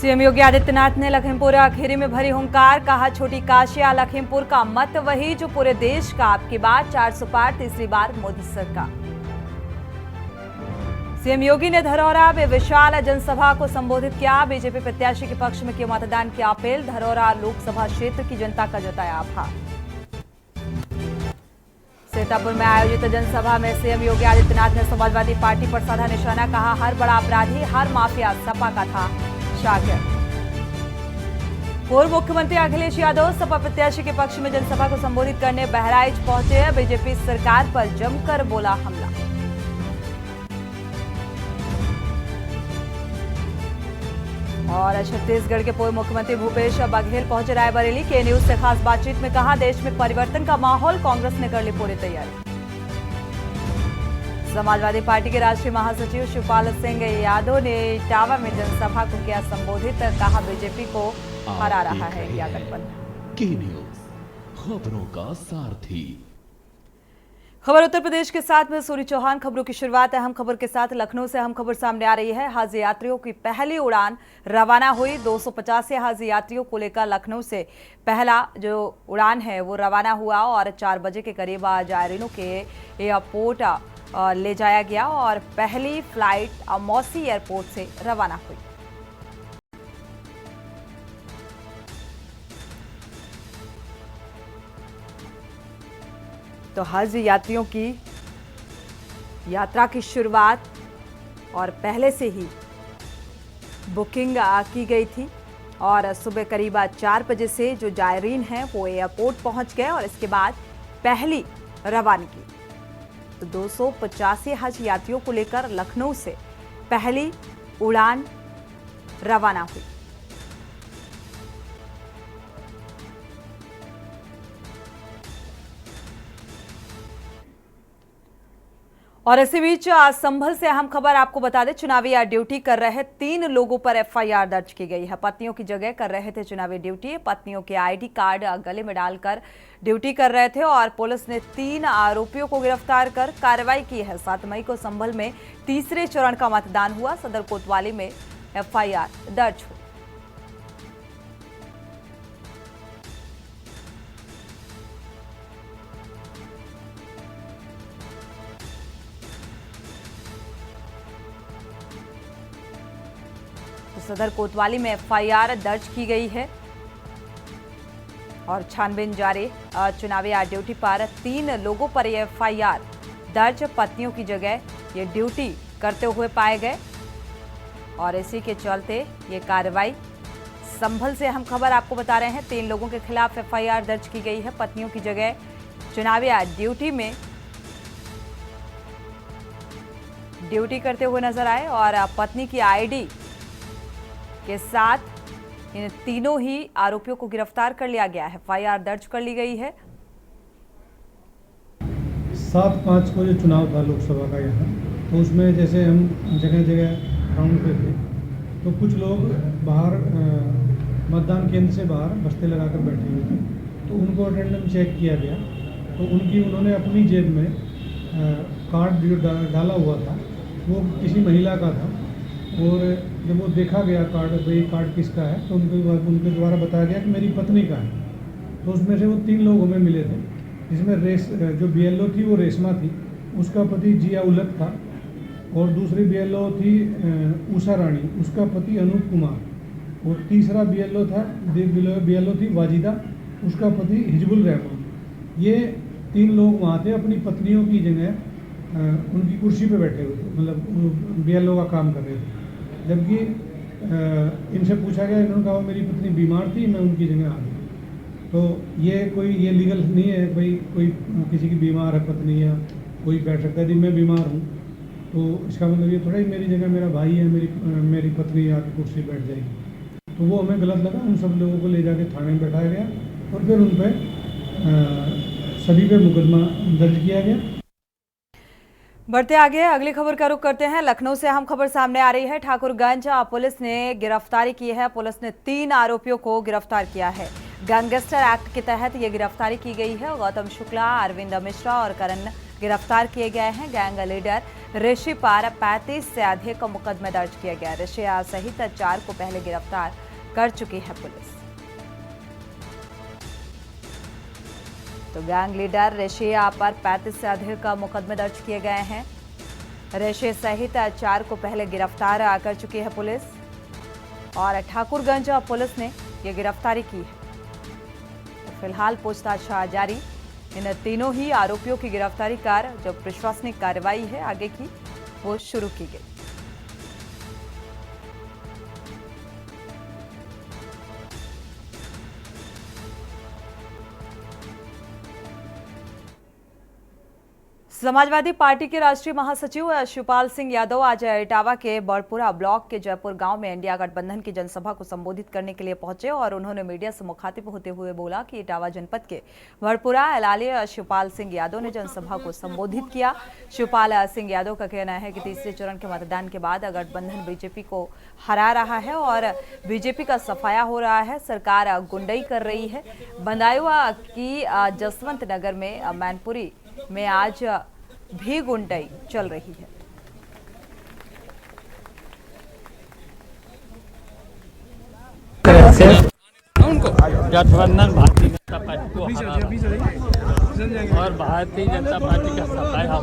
CM Yogi Adityanath ने लखीमपुर अखीरी में भरी हुंकार, कहा छोटी काशिया लखीमपुर का मत वही जो पूरे देश का, आपकी बात 400 पार, तीसरी बार मोदी सरकार। सीएम योगी ने धरौरा में विशाल जनसभा को संबोधित किया, बीजेपी प्रत्याशी के पक्ष में किया मतदान की अपील, धरौरा लोकसभा क्षेत्र की जनता का जताया आभार। सीतापुर में आयोजित जनसभा में सीएम योगी आदित्यनाथ ने समाजवादी पार्टी पर साधा निशाना, कहा हर बड़ा अपराधी, हर माफिया सपा का था शागिर्द। पूर्व मुख्यमंत्री अखिलेश यादव सपा प्रत्याशी के पक्ष में जनसभा को संबोधित करने बहराइच पहुंचे, बीजेपी सरकार पर जमकर बोला हमला। और छत्तीसगढ़ के पूर्व मुख्यमंत्री भूपेश बघेल पहुंचे रायबरेली, के न्यूज से खास बातचीत में कहा देश में परिवर्तन का माहौल, कांग्रेस ने कर ली पूरी तैयारी। समाजवादी पार्टी के राष्ट्रीय महासचिव शिवपाल सिंह यादव ने इटावा में जनसभा को किया संबोधित, कहा बीजेपी को हरा रहा है इंडिया गठबंधन। के न्यूज खबरों का सारथी। खबर उत्तर प्रदेश के साथ में सूरी चौहान। खबरों की शुरुआत अहम खबर के साथ लखनऊ से अहम खबर सामने आ रही है। हज यात्रियों की पहली उड़ान रवाना हुई। 285 हज यात्रियों को लेकर लखनऊ से पहला जो उड़ान है वो रवाना हुआ और 4 बजे के करीब जायरीनों के एयरपोर्ट ले जाया गया और पहली फ्लाइट मौसी एयरपोर्ट से रवाना हुई। तो हज यात्रियों की यात्रा की शुरुआत और पहले से ही बुकिंग की गई थी और सुबह करीब 4 बजे से जो जायरीन हैं वो एयरपोर्ट पहुंच गए और इसके बाद पहली रवानगी। तो 285 हज यात्रियों को लेकर लखनऊ से पहली उड़ान रवाना हुई। और इसी बीच संभल से अहम खबर आपको बता दें, चुनावी ड्यूटी कर रहे 3 लोगों पर एफआईआर दर्ज की गई है। पत्नियों की जगह कर रहे थे चुनावी ड्यूटी, पत्नियों के आईडी कार्ड गले में डालकर ड्यूटी कर रहे थे और पुलिस ने 3 आरोपियों को गिरफ्तार कर कार्रवाई की है। 7 मई को संभल में तीसरे चरण का मतदान हुआ। सदर कोतवाली में एफआईआर दर्ज हुई। सदर कोतवाली में एफआईआर दर्ज की गई है और छानबीन जारी। चुनावी ड्यूटी पर 3 लोगों पर यह एफआईआर दर्ज, पत्नियों की जगह ये ड्यूटी करते हुए पाए गए और इसी के चलते ये कार्रवाई। संभल से हम खबर आपको बता रहे हैं, 3 लोगों के खिलाफ एफआईआर दर्ज की गई है। पत्नियों की जगह चुनावी ड्यूटी में ड्यूटी करते हुए नजर आए और पत्नी की आईडी के साथ इन तीनों ही आरोपियों को गिरफ्तार कर लिया गया है। एफआईआर दर्ज कर ली गई है। 7/5 को जो चुनाव था लोकसभा का यहाँ, तो उसमें जैसे हम जगह जगह राउंड पे थे तो कुछ लोग बाहर मतदान केंद्र से बाहर बस्ते लगाकर बैठे हुए थे, तो उनको अटेंडेंस चेक किया गया तो उन्होंने अपनी जेब में कार्ड जो डाला हुआ था वो किसी महिला का था और जब वो देखा गया कार्ड, भाई कार्ड किसका है, तो उनके द्वारा बताया गया कि मेरी पत्नी का है। तो उसमें से वो 3 लोग हमें मिले थे, जिसमें जो बीएलओ थी वो रेशमा थी, उसका पति जिया उलट था और दूसरी बीएलओ थी उषा रानी, उसका पति अनूप कुमार और तीसरा बीएलओ थी वाजिदा, उसका पति हिजबुल रहमान। ये 3 लोग वहाँ थे, अपनी पत्नियों की जगह उनकी कुर्सी पे बैठे हुए थे, मतलब बीएलओ का काम कर रहे थे। जबकि इनसे पूछा गया, इन्होंने कहा मेरी पत्नी बीमार थी, मैं उनकी जगह आ गई। तो ये लीगल नहीं है, भाई कोई किसी की बीमार है पत्नी या कोई बैठ सकता है। यदि मैं बीमार हूँ तो इसका मतलब ये थोड़ा ही मेरी जगह मेरा भाई है, मेरी पत्नी आके कुर्सी बैठ जाएगी। तो वो हमें गलत लगा। उन सब लोगों को ले जाके थाने में बैठाया गया और फिर उन पर सभी पे मुकदमा दर्ज किया गया। बढ़ते आगे अगली खबर का रुख करते हैं। लखनऊ से अहम खबर सामने आ रही है। ठाकुरगंज पुलिस ने गिरफ्तारी की है। पुलिस ने 3 आरोपियों को गिरफ्तार किया है। गैंगस्टर एक्ट के तहत ये गिरफ्तारी की गई है। गौतम शुक्ला, अरविंद मिश्रा और करण गिरफ्तार किए गए हैं। गैंग लीडर ऋषि पर 35 से अधिक मुकदमे दर्ज किए गए। ऋषि सहित 4 को पहले गिरफ्तार कर चुकी है पुलिस। तो गैंग लीडर ऋषि पर 35 से अधिक मुकदमे दर्ज किए गए हैं। ऋषि सहित 4 को पहले गिरफ्तार कर चुकी है पुलिस और ठाकुरगंज पुलिस ने यह गिरफ्तारी की है। तो फिलहाल पूछताछ जारी। इन तीनों ही आरोपियों की गिरफ्तारी कर जो प्रशासनिक कार्रवाई है आगे की वो शुरू की गई। समाजवादी पार्टी के राष्ट्रीय महासचिव शिवपाल सिंह यादव आज इटावा के बड़पुरा ब्लॉक के जयपुर गांव में इंडिया गठबंधन की जनसभा को संबोधित करने के लिए पहुंचे और उन्होंने मीडिया से मुखातिब होते हुए बोला कि इटावा जनपद के बड़पुरा एलाले शिवपाल सिंह यादव ने जनसभा को संबोधित किया। शिवपाल सिंह यादव का कहना है कि तीसरे चरण के मतदान के बाद गठबंधन बीजेपी को हरा रहा है और बीजेपी का सफाया हो रहा है। सरकार गुंडई कर रही है। बंदायुआ की जसवंत नगर में मैनपुरी में आज भी गुंडई चल रही है। गठबंधन भारतीय जनता पार्टी को हरा और भारतीय जनता पार्टी का सफाया हो।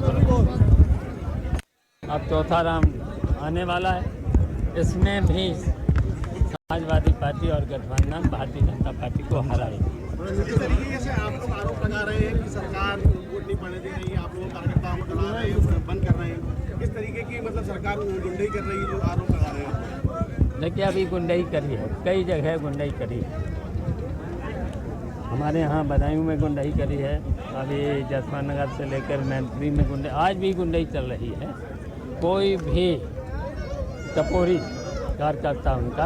अब चौथा राउंड आने वाला है, इसमें भी समाजवादी पार्टी और गठबंधन भारतीय जनता पार्टी को हराएगी। जिस तरीके से आप लोग आरोप लगा रहे हैं कि सरकार वोट नहीं पड़ने दे रही है, आप लोग कार्यकर्ताओं को डरा रहे हैं, बंद कर रहे हैं, किस तरीके की मतलब सरकार गुंडई कर रही है जो आरोप लगा रहे हैं? देखिए, अभी गुंडई करी है, कई जगह गुंडई करी है। हमारे यहाँ बदायूं में गुंडई करी है, अभी जसवंत नगर से लेकर मैनपुरी में गुंडई, आज भी गुंडई चल रही है। कोई भी टपोरी कार्यकर्ता उनका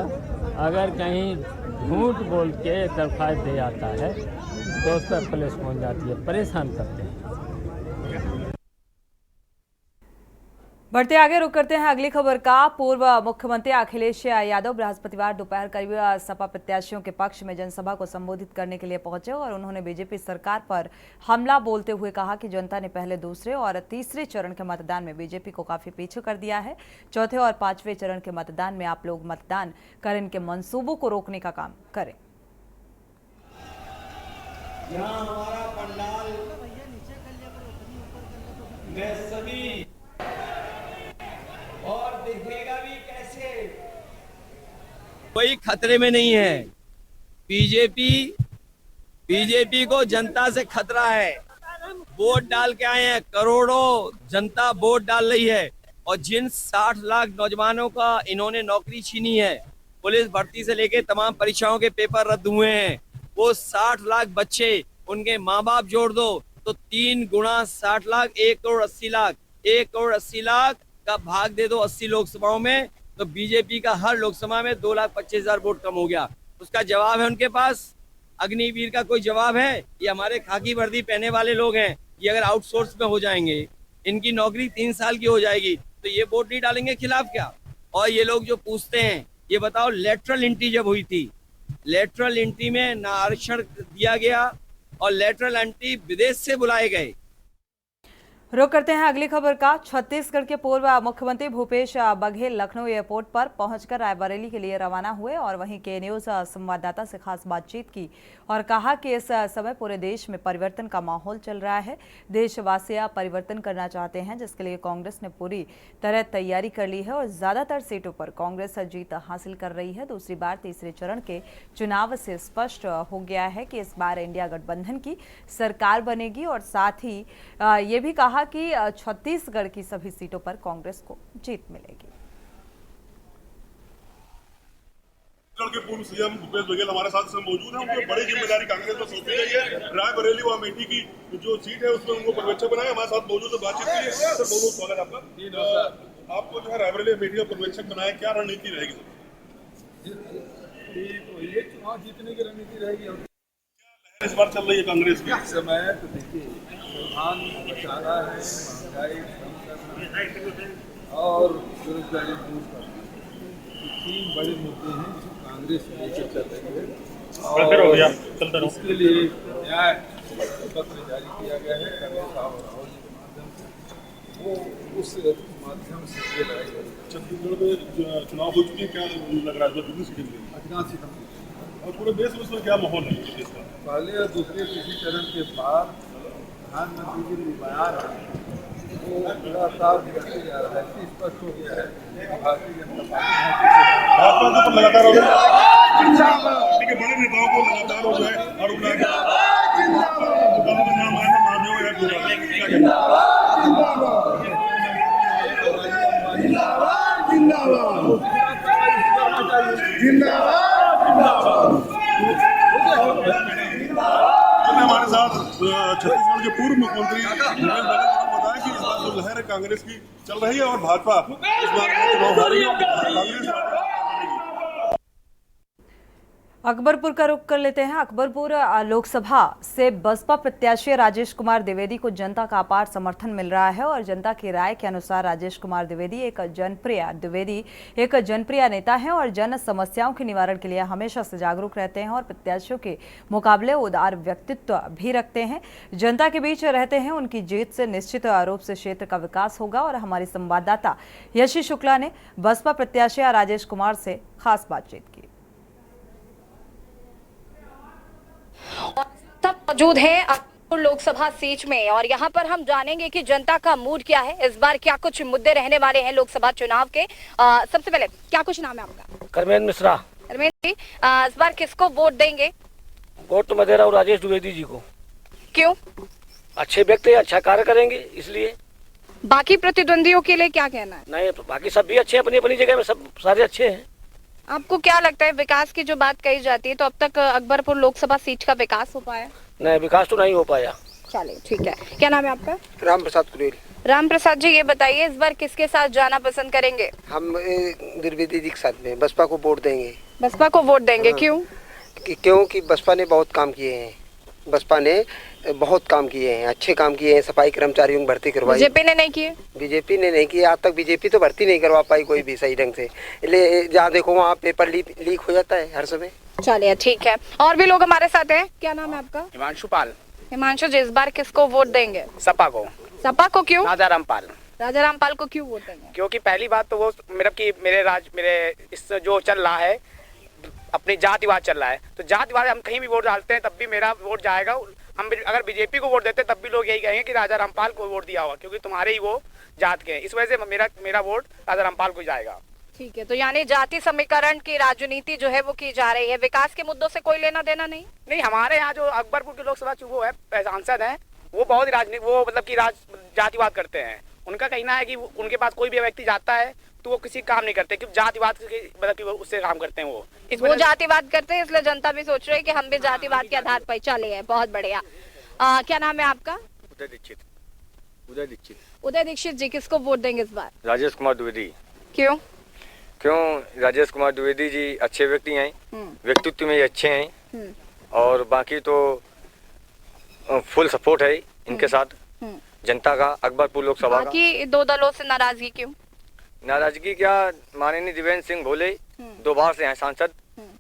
अगर कहीं झूठ बोल के दरख्वास्त दे आता है तो उस पर पुलिस पहुंच जाती है, परेशान करते हैं। बढ़ते आगे रुक करते हैं अगली खबर का। पूर्व मुख्यमंत्री अखिलेश यादव बृहस्पतिवार दोपहर करीब सपा प्रत्याशियों के पक्ष में जनसभा को संबोधित करने के लिए पहुंचे और उन्होंने बीजेपी सरकार पर हमला बोलते हुए कहा कि जनता ने पहले दूसरे और तीसरे चरण के मतदान में बीजेपी को काफी पीछे कर दिया है। चौथे और पांचवें चरण के मतदान में आप लोग मतदान कर इनके मंसूबों को रोकने का काम करें। यहाँ हमारा पंडाल में सभी और दिखेगा भी कैसे, कोई खतरे में नहीं है। बीजेपी को जनता से खतरा है। वोट डाल के आए हैं, करोड़ों जनता वोट डाल रही है और जिन 60 लाख नौजवानों का इन्होंने नौकरी छीनी है, पुलिस भर्ती से लेके तमाम परीक्षाओं के पेपर रद्द हुए हैं, वो 60 लाख बच्चे, उनके माँ बाप जोड़ दो तो 3 गुणा 60 लाख 1 करोड़ 80 लाख, 1 करोड़ 80 लाख का भाग दे दो 80 लोकसभाओं में, तो बीजेपी का हर लोकसभा में 2,25,000 वोट कम हो गया। उसका जवाब है उनके पास। अग्निवीर का कोई जवाब है? ये हमारे खाकी वर्दी पहने वाले लोग हैं, ये अगर आउटसोर्स में हो जाएंगे, इनकी नौकरी 3 साल की हो जाएगी, तो ये वोट नहीं डालेंगे खिलाफ क्या? और ये लोग जो पूछते हैं, ये बताओ लेटरल एंट्री जब हुई थी, लेटरल एंट्री में ना आरक्षण दिया गया और लेटरल एंट्री विदेश से बुलाए गए। रुक करते हैं अगली खबर का। छत्तीसगढ़ के पूर्व मुख्यमंत्री भूपेश बघेल लखनऊ एयरपोर्ट पर पहुंचकर रायबरेली के लिए रवाना हुए और वहीं के न्यूज संवाददाता से खास बातचीत की और कहा कि इस समय पूरे देश में परिवर्तन का माहौल चल रहा है। देशवासी परिवर्तन करना चाहते हैं, जिसके लिए कांग्रेस ने पूरी तरह तैयारी कर ली है और ज्यादातर सीटों पर कांग्रेस जीत हासिल कर रही है। दूसरी बार तीसरे चरण के चुनाव से स्पष्ट हो गया है कि इस बार इंडिया गठबंधन की सरकार बनेगी और साथ ही ये भी कहा कि छत्तीसगढ़ की सभी सीटों पर कांग्रेस को जीत मिलेगी। छत्तीसगढ़ के पूर्व सीएम भूपेश बघेल हमारे साथ मौजूद हैं। उनको बड़ी जिम्मेदारी कांग्रेस में सौंपी गई है। रायबरेली व अमेठी की जो सीट है उसमें उनको पर्यवेक्षक बनाया, हमारे साथ मौजूद है, बातचीत के लिए। सर बहुत बहुत स्वागत आपका। आपको जो है रायबरेली अमेठी का पर्यवेक्षक बनाया, क्या रणनीति रहेगी? ये चुनाव जीतने की रणनीति रहेगी। इस बार चल रही है कांग्रेस की? इस समय तो देखिए, प्रधान बचा रहा है, महंगाई कम करना और बेरोजगारी दूर करना, 3 बड़े मुद्दे हैं जो कांग्रेस लेकर चल रही है और इसके लिए न्याय पत्र जारी किया गया है कांग्रेस और राहुल जी के माध्यम वो उस माध्यम से ये लड़ाई लड़ी। छत्तीसगढ़ में चुनाव हो चुके हैं, क्या लग रहा है कितनी सीटें मिलेंगी? 18 सीटों में। और पूरे देश में इसमें क्या माहौल है देश का? पहले और दूसरे तीसरे चरण के बाद प्रधानमंत्री जी के बयान वो लगातार करते जा रहा है, इससे स्पष्ट हो गया है कि भारतीय जनता भाजपा के ऊपर लगातार हो गया, पार्टी के बड़े नेताओं को लगातार हो जाए आरोप लगा के नाम आया महादेव या क्या हमारे साथ छत्तीसगढ़ के पूर्व मुख्यमंत्री भूपेश बघेल ने बताया कि इस बार जो लहर है कांग्रेस की चल रही है और भाजपा इस बार चुनाव हारी है, कांग्रेस अकबरपुर का रुख कर लेते हैं। अकबरपुर लोकसभा से बसपा प्रत्याशी राजेश कुमार द्विवेदी को जनता का अपार समर्थन मिल रहा है और जनता की राय के अनुसार राजेश कुमार द्विवेदी एक जनप्रिय नेता हैं और जन समस्याओं के निवारण के लिए हमेशा से जागरूक रहते हैं और प्रत्याशियों के मुकाबले उदार व्यक्तित्व भी रखते हैं। जनता के बीच रहते हैं। उनकी जीत से निश्चित रूप से क्षेत्र का विकास होगा। और हमारी संवाददाता यशी शुक्ला ने बसपा प्रत्याशी राजेश कुमार से खास बातचीत की। सब मौजूद हैं अकबरपुर लोकसभा सीट में और यहाँ पर हम जानेंगे कि जनता का मूड क्या है, इस बार क्या कुछ मुद्दे रहने वाले हैं लोकसभा चुनाव के। सबसे पहले क्या कुछ नाम है आपका? करमेन मिश्रा। करमेन जी, इस बार किसको वोट देंगे? वोट तो मैं दे रहा हूँ राजेश द्विवेदी जी को। क्यों? अच्छे व्यक्ति, अच्छा कार्य करेंगे इसलिए। बाकी प्रतिद्वंदियों के लिए क्या कहना है? नहीं, बाकी सब भी अच्छे हैं, अपनी अपनी जगह में सब सारे अच्छे हैं। आपको क्या लगता है विकास की जो बात कही जाती है तो अब तक अकबरपुर लोकसभा सीट का विकास हो पाया? नहीं, विकास तो नहीं हो पाया। चलिए ठीक है। क्या नाम है आपका? राम प्रसाद कुरेल। राम प्रसाद जी, ये बताइए इस बार किसके साथ जाना पसंद करेंगे? हम द्विवेदी जी के साथ में बसपा को वोट देंगे। बसपा को वोट देंगे? हाँ। क्यों? क्योंकि बसपा ने बहुत काम किए हैं। बसपा ने बहुत काम किए हैं, अच्छे काम किए हैं। सफाई कर्मचारियों की भर्ती करवाई। बीजेपी ने नहीं किए? बीजेपी ने नहीं किए। आज तक बीजेपी तो भर्ती नहीं करवा पाई कोई भी सही ढंग से। इसलिए जहाँ देखो वहाँ पेपर लीक हो जाता है हर समय। चलिए ठीक है। और भी लोग हमारे साथ हैं। क्या नाम है आपका? हिमांशु पाल। हिमांशु जी, इस बार किसको वोट देंगे? सपा को। सपा को क्यों? राजा रामपाल। राजा रामपाल को क्यों वोट देंगे? क्योंकि पहली बात तो वो मेरे इस जो चल रहा है अपनी जातिवाद चल रहा है, तो जातिवाद हम कहीं भी वोट डालते हैं तब भी मेरा वोट जाएगा। हम अगर बीजेपी को वोट देते तब भी लोग यही कहेंगे कि राजा रामपाल को वोट दिया हुआ, क्योंकि तुम्हारे ही वो जात के हैं। इस वजह से मेरा वोट राजा रामपाल को जाएगा। ठीक है, तो यानी जाति समीकरण की राजनीति जो है वो की जा रही है, विकास के मुद्दों से कोई लेना देना नहीं? नहीं, हमारे यहाँ जो अकबरपुर के लोकसभा वो है सांसद हैं, वो बहुत राजनीति वो मतलब की जातिवाद करते हैं। उनका कहना है कि उनके पास कोई भी व्यक्ति जाता है तो वो किसी काम नहीं करते, क्योंकि जातिवाद मतलब कि उससे काम करते हैं। वो जातिवाद करते हैं, इसलिए जनता भी सोच रही है कि हम भी जातिवाद के आधार पर चले हैं। बहुत बढ़िया। क्या नाम है आपका? उदय दीक्षित। उदय दीक्षित। उदय दीक्षित जी, किसको वोट देंगे इस बार? राजेश कुमार द्विवेदी। क्यों? क्यों? राजेश कुमार द्विवेदी जी अच्छे व्यक्ति हैं, व्यक्तित्व में अच्छे हैं और बाकी तो फुल सपोर्ट है इनके साथ जनता का। अकबरपुर लोकसभा बाकी दो दलों से नाराजगी क्यों? नाराजगी क्या, माननीय देवेंद्र सिंह भोले 2 बार से हैं सांसद,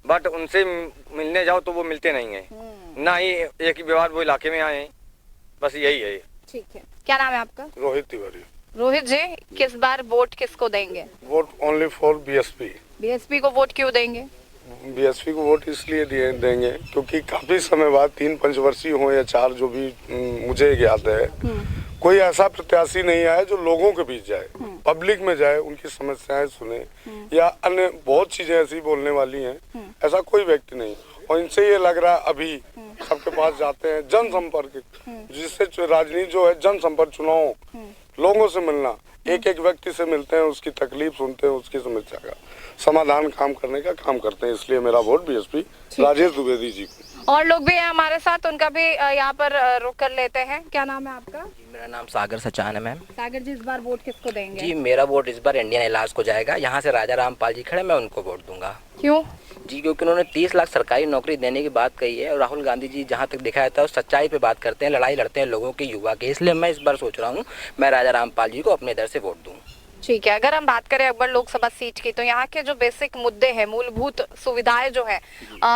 बट उनसे मिलने जाओ तो वो मिलते नहीं है, ना ही एक ही व्यवहार वो इलाके में आए हैं, बस यही है। ठीक है। क्या नाम है आपका? रोहित तिवारी। रोहित जी, किस बार वोट किसको देंगे? Vote only for BSP. BSP को वोट क्यों देंगे? बीएसपी को वोट इसलिए देंगे क्योंकि काफी समय बाद 3 पंचवर्षीय हो या 4 जो भी मुझे याद है, कोई ऐसा प्रत्याशी नहीं आया जो लोगों के बीच जाए, पब्लिक में जाए, उनकी समस्याएं सुने या अन्य बहुत चीजें ऐसी बोलने वाली हैं, ऐसा कोई व्यक्ति नहीं। और इनसे ये लग रहा है अभी सबके पास जाते हैं जनसंपर्क, जिससे राजनीति जो है जनसंपर्क, चुनाव, लोगों से मिलना, एक एक व्यक्ति से मिलते हैं, उसकी तकलीफ सुनते हैं, उसकी समस्या का समाधान काम करने का काम करते हैं। इसलिए मेरा वोट बीएसपी राजेश द्विवेदी जी को। और लोग भी हैं हमारे साथ, उनका भी यहाँ पर रुक कर लेते हैं। क्या नाम है आपका? मेरा नाम सागर सचान है मैम। सागर जी, इस बार वोट किसको देंगे? जी, मेरा वोट इस बार इंडियन इलाज को जाएगा। यहाँ से राजा रामपाल जी खड़े, मैं उनको वोट दूंगा। क्यों? जी, क्योंकि उन्होंने 30 लाख सरकारी नौकरी देने की बात कही है और राहुल गांधी जी जहाँ तक दिखाया था सच्चाई पे बात करते हैं, लड़ाई लड़ते हैं लोगों के, युवा के। इसलिए मैं इस बार सोच रहा हूँ मैं राजा रामपाल जी को अपने इधर से वोट दूँ। ठीक है। अगर हम बात करें अकबर लोकसभा सीट की, तो यहाँ के जो बेसिक मुद्दे हैं, मूलभूत सुविधाएं जो है,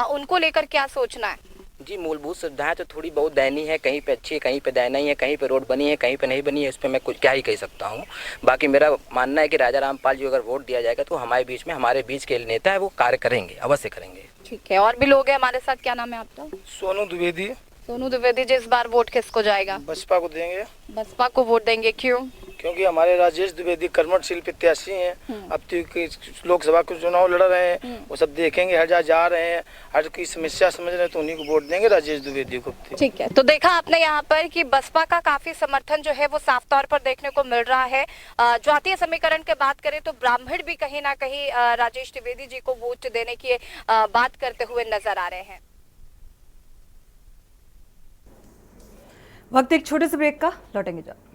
उनको लेकर क्या सोचना है? जी, मूलभूत सुविधाएं तो थोड़ी बहुत दयनीय है, कहीं पे अच्छी है, कहीं पे दयनीय है, कहीं पे रोड बनी है, कहीं पे नहीं बनी है, इस पर मैं कुछ क्या ही कह सकता हूँ। बाकी मेरा मानना है कि राजा रामपाल जी अगर वोट दिया जाएगा तो हमारे बीच के नेता है वो कार्य करेंगे, अवश्य करेंगे। ठीक है, और भी लोग हैं हमारे साथ। क्या नाम है आपका? सोनू द्विवेदी। सोनू द्विवेदी जी, इस बार वोट किसको जाएगा? बसपा को देंगे। बसपा को वोट देंगे, क्यों? क्योंकि हमारे राजेश द्विवेदी कर्मठशील प्रत्याशी हैं। अब तो लोकसभा के चुनाव लड़ रहे हैं, वो सब देखेंगे, हर जगह जा रहे हैं, हर की समस्या समझ रहे हैं, तो उन्हीं को वोट देंगे, राजेश द्विवेदी को। ठीक है, तो देखा आपने यहाँ पर कि बसपा का काफी समर्थन जो है वो साफ तौर पर देखने को मिल रहा है। जातीय समीकरण की बात करें तो ब्राह्मण भी कहीं ना कहीं राजेश द्विवेदी जी को वोट देने की बात करते हुए नजर आ रहे हैं। वक्त एक छोटे से ब्रेक का, लौटेंगे जब।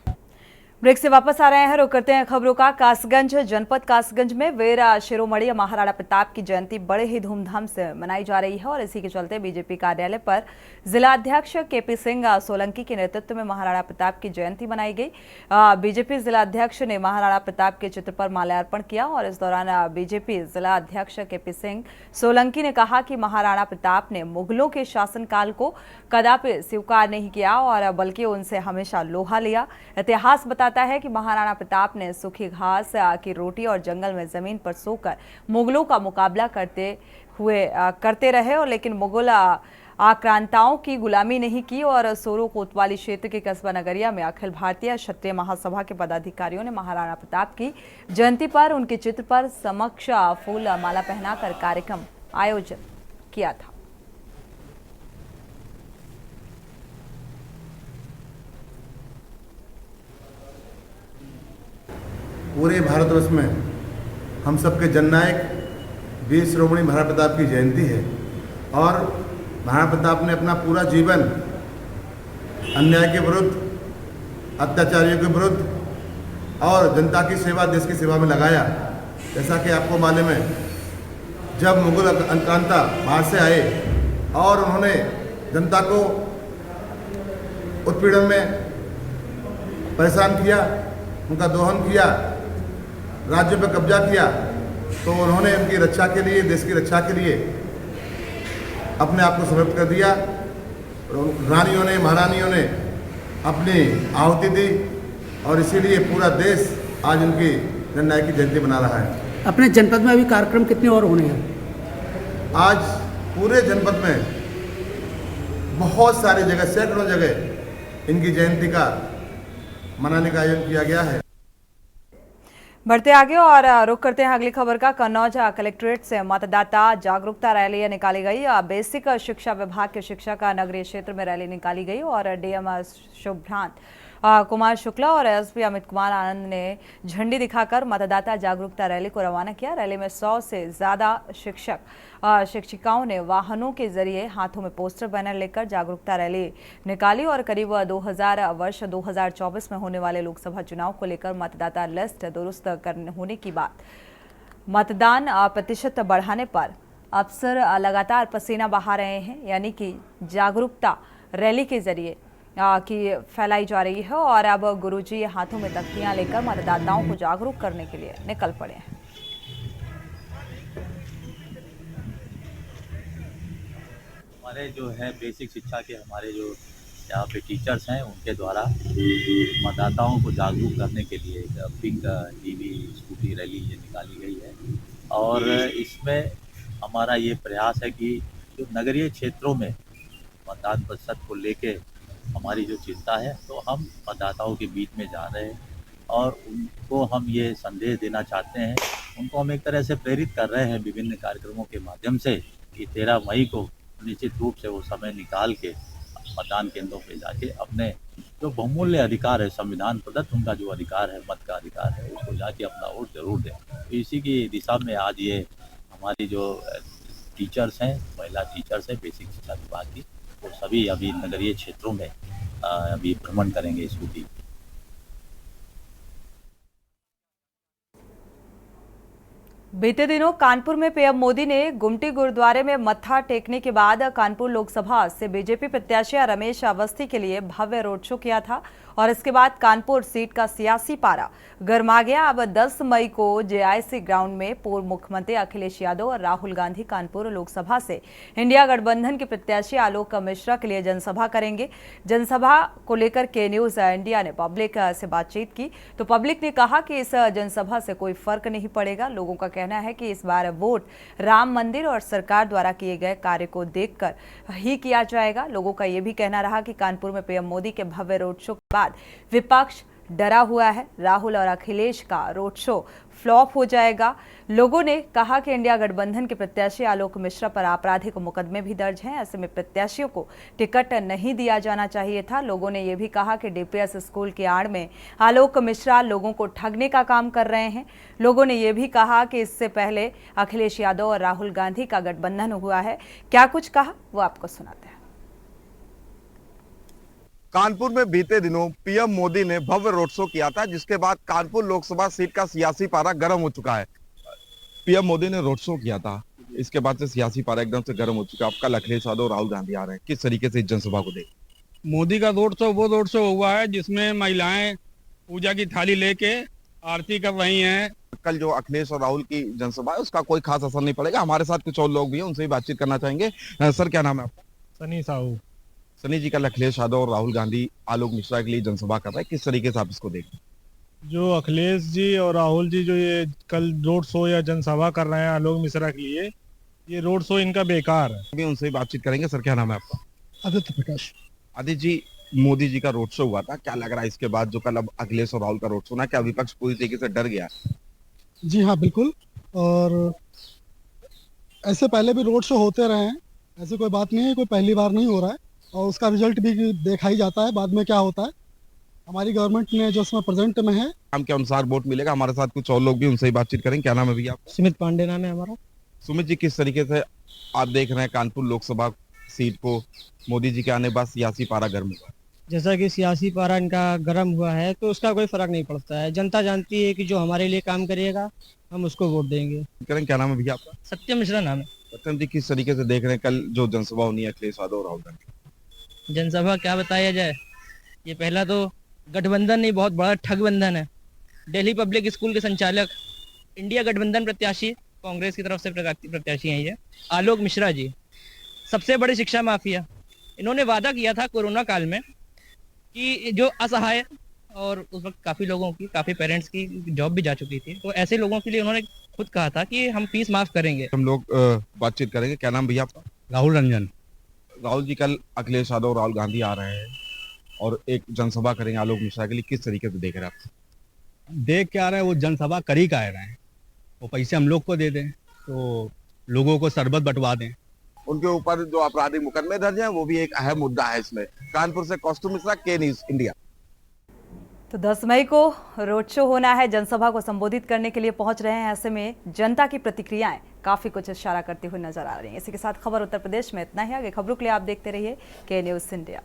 ब्रेक से वापस आ रहे हैं, रुक करते हैं खबरों का। कासगंज जनपद कासगंज में वीर शिरोमणि महाराणा प्रताप की जयंती बड़े ही धूमधाम से मनाई जा रही है और इसी के चलते बीजेपी कार्यालय पर जिला अध्यक्ष केपी सिंह सोलंकी के नेतृत्व में महाराणा प्रताप की जयंती मनाई गई। बीजेपी जिला अध्यक्ष ने महाराणा प्रताप के चित्र पर माल्यार्पण किया और इस दौरान बीजेपी जिला अध्यक्ष केपी सिंह सोलंकी ने कहा कि महाराणा प्रताप ने मुगलों के शासनकाल को कदापि स्वीकार नहीं किया और बल्कि उनसे हमेशा लोहा लिया। इतिहास बताता है कि महाराणा प्रताप ने सूखी घास की रोटी और जंगल में जमीन पर सोकर मुगलों का मुकाबला करते रहे और लेकिन मुगल आक्रांताओं की गुलामी नहीं की और सोरो कोतवाली क्षेत्र के कस्बा नगरिया में अखिल भारतीय क्षत्रिय महासभा के पदाधिकारियों ने महाराणा प्रताप की जयंती पर उनके चित्र पर समक्ष फूल माला पहनाकर कार्यक्रम आयोजित किया था। पूरे भारतवर्ष में हम सबके जननायक वीर शिरोमणि महाराणा प्रताप की जयंती है और महाराणा प्रताप ने अपना पूरा जीवन अन्याय के विरुद्ध, अत्याचारियों के विरुद्ध और जनता की सेवा, देश की सेवा में लगाया। जैसा कि आपको मालूम है, जब मुगल आक्रांता बाहर से आए और उन्होंने जनता को उत्पीड़न में परेशान किया, उनका दोहन किया, राज्य पर कब्जा किया, तो उन्होंने उनकी रक्षा के लिए, देश की रक्षा के लिए अपने आप को समर्पित कर दिया। रानियों ने, महारानियों ने अपनी आहुति दी और इसीलिए पूरा देश आज उनकी जननायक की जयंती मना रहा है। अपने जनपद में अभी कार्यक्रम कितने और होने हैं? आज पूरे जनपद में बहुत सारी जगह, सैकड़ों जगह इनकी जयंती का मनाने का आयोजन किया गया है। बढ़ते आगे और रुख करते हैं अगली खबर का। कन्नौज कलेक्ट्रेट से मतदाता जागरूकता रैली निकाली गई। बेसिक शिक्षा विभाग के शिक्षक नगरीय क्षेत्र में रैली निकाली गई और डीएम शुभ्रांत कुमार शुक्ला और एसपी अमित कुमार आनंद ने झंडी दिखाकर मतदाता जागरूकता रैली को रवाना किया। रैली में 100 से ज्यादा शिक्षक शिक्षिकाओं ने वाहनों के जरिए हाथों में पोस्टर बैनर लेकर जागरूकता रैली निकाली और करीब 2024 में होने वाले लोकसभा चुनाव को लेकर मतदाता लिस्ट दुरुस्त होने की बात, मतदान प्रतिशत बढ़ाने पर अफसर लगातार पसीना बहा रहे हैं, यानी कि जागरूकता रैली के जरिए की फैलाई जा रही है और अब गुरुजी हाथों में तख्तियां लेकर मतदाताओं को जागरूक करने के लिए निकल पड़े हैं। हमारे जो है बेसिक शिक्षा के हमारे जो यहाँ पे टीचर्स हैं, उनके द्वारा मतदाताओं को जागरूक करने के लिए एक पिंक टीवी स्कूटी रैली ये निकाली गई है और इसमें हमारा ये प्रयास है कि जो नगरीय क्षेत्रों में मतदान प्रतिशत को लेके हमारी जो चिंता है, तो हम मतदाताओं के बीच में जा रहे हैं और उनको हम ये संदेश देना चाहते हैं, उनको हम एक तरह से प्रेरित कर रहे हैं विभिन्न कार्यक्रमों के माध्यम से कि 13 मई को निश्चित रूप से वो समय निकाल के मतदान केंद्रों पे जाके अपने जो बहुमूल्य अधिकार है, संविधान प्रदत्त उनका जो अधिकार है, मत का अधिकार है, उसको जाके अपना वोट जरूर दें। तो इसी की दिशा में आज ये हमारी जो टीचर्स हैं, महिला टीचर्स हैं बेसिक शिक्षा विभाग की, वो सभी अभी नगरीय क्षेत्रों में अभी भ्रमण करेंगे स्कूटी। बीते दिनों कानपुर में पीएम मोदी ने गुमटी गुरुद्वारे में मत्था टेकने के बाद कानपुर लोकसभा से बीजेपी प्रत्याशी रमेश अवस्थी के लिए भव्य रोड शो किया था और इसके बाद कानपुर सीट का सियासी पारा गर्मा गया। अब 10 मई को जेआईसी ग्राउंड में पूर्व मुख्यमंत्री अखिलेश यादव और राहुल गांधी कानपुर लोकसभा से इंडिया गठबंधन के प्रत्याशी आलोक मिश्रा के लिए जनसभा करेंगे। जनसभा को लेकर के न्यूज इंडिया ने पब्लिक से बातचीत की तो पब्लिक ने कहा कि इस जनसभा से कोई फर्क नहीं पड़ेगा। लोगों का कहना है कि इस बार वोट राम मंदिर और सरकार द्वारा किए गए कार्य को देखकर ही किया जाएगा। लोगों का यह भी कहना रहा कि कानपुर में पीएम मोदी के भव्य रोड शो के बाद विपक्ष डरा हुआ है। राहुल और अखिलेश का रोड शो फ्लॉप हो जाएगा। लोगों ने कहा कि इंडिया गठबंधन के प्रत्याशी आलोक मिश्रा पर आपराधिक मुकदमे भी दर्ज हैं। ऐसे में प्रत्याशियों को टिकट नहीं दिया जाना चाहिए था। लोगों ने यह भी कहा कि डीपीएस स्कूल की आड़ में आलोक मिश्रा लोगों को ठगने का काम कर रहे हैं। लोगों ने यह भी कहा कि इससे पहले अखिलेश यादव और राहुल गांधी का गठबंधन हुआ है। क्या कुछ कहा वो आपको सुनाते हैं। कानपुर में बीते दिनों पीएम मोदी ने भव्य रोड शो किया था, जिसके बाद कानपुर लोकसभा सीट का सियासी पारा गर्म हो चुका है। पीएम मोदी ने रोड शो किया था, इसके बाद से सियासी पारा एकदम से गर्म हो चुका है। अब कल अखिलेश यादव और राहुल गांधी आ रहे हैं, किस तरीके से इस जनसभा को देख? मोदी का रोड शो वो रोड शो हुआ है जिसमें महिलाएं पूजा की थाली लेके आरती कर रही हैं। कल जो अखिलेश और राहुल की जनसभा है उसका कोई खास असर नहीं पड़ेगा। हमारे साथ कुछ और लोग भी हैं, उनसे भी बातचीत करना चाहेंगे। सर, क्या नाम है आपका? सनी साहू। सनी जी, कल अखिलेश यादव और राहुल गांधी आलोक मिश्रा के लिए जनसभा कर रहे हैं, किस तरीके से आप इसको देखते हैं? जो अखिलेश जी और राहुल जी जो ये कल रोड शो या जनसभा कर रहे हैं आलोक मिश्रा के लिए, ये रोड शो इनका बेकार है। अभी उनसे बातचीत करेंगे। सर, क्या नाम है आपका? आदित्य प्रकाश। आदित्य जी, मोदी जी का रोड शो हुआ था, क्या लग रहा है इसके बाद जो कल अब अखिलेश और राहुल का रोड शो ना, क्या विपक्ष पूरी तरीके से डर गया? जी हाँ, बिल्कुल। और ऐसे पहले भी रोड शो होते रहे हैं, ऐसे कोई बात नहीं है, कोई पहली बार नहीं हो रहा है और उसका रिजल्ट भी देखा ही जाता है बाद में क्या होता है। हमारी गवर्नमेंट ने जो इसमें प्रेजेंट में है, हम के अनुसार वोट मिलेगा। हमारे साथ कुछ और लोग भी, उनसे ही बातचीत करेंगे। क्या नाम है भैया? सुमित पांडे नाम है हमारा। सुमित जी, किस तरीके से आप देख रहे हैं कानपुर लोकसभा सीट को मोदी जी के आने बाद सियासी पारा गर्म हुआ? जैसा कि सियासी पारा इनका गर्म हुआ है तो उसका कोई फर्क नहीं पड़ता है। जनता जानती है कि जो हमारे लिए काम करेगा हम उसको वोट देंगे। क्या नाम है भैया आपका? सत्यम मिश्रा नाम है। सत्यम जी, किस तरीके से देख रहे हैं कल जो जनसभा होनी है अखिलेश यादव और राहुल गांधी? जनसभा क्या बताया जाए, ये पहला तो गठबंधन नहीं, बहुत बड़ा ठगबंधन है। दिल्ली पब्लिक स्कूल के संचालक इंडिया गठबंधन प्रत्याशी कांग्रेस की तरफ से प्रत्याशी हैं ये आलोक मिश्रा जी, सबसे बड़ी शिक्षा माफिया। इन्होंने वादा किया था कोरोना काल में कि जो असहाय और उस वक्त काफी लोगों की, काफी पेरेंट्स की जॉब भी जा चुकी थी, तो ऐसे लोगों के लिए उन्होंने खुद कहा था कि हम फीस माफ करेंगे। हम लोग बातचीत करेंगे। क्या नाम भैया आपका? राहुल रंजन। राहुल जी, कल अखिलेश यादव और राहुल गांधी आ रहे हैं और एक जनसभा करेंगे आलोक मिश्रा के लिए, किस तरीके से देख रहे हैं आप? देख के आ रहे हैं वो जनसभा कर ही रहे हैं, वो पैसे हम लोग को दे दें तो लोगों को शरबत बंटवा दें। उनके ऊपर जो आपराधिक मुकदमे दर्ज हैं वो भी एक अहम मुद्दा है इसमें। कानपुर से कौस्तुभ मिश्रा, के न्यूज़ इंडिया। तो 10 मई को रोड शो होना है, जनसभा को संबोधित करने के लिए पहुंच रहे हैं। ऐसे में जनता की प्रतिक्रियाएं काफी कुछ इशारा करती हुई नजर आ रही हैं। इसी के साथ खबर उत्तर प्रदेश में इतना ही। आगे खबरों के लिए आप देखते रहिए के न्यूज़ इंडिया।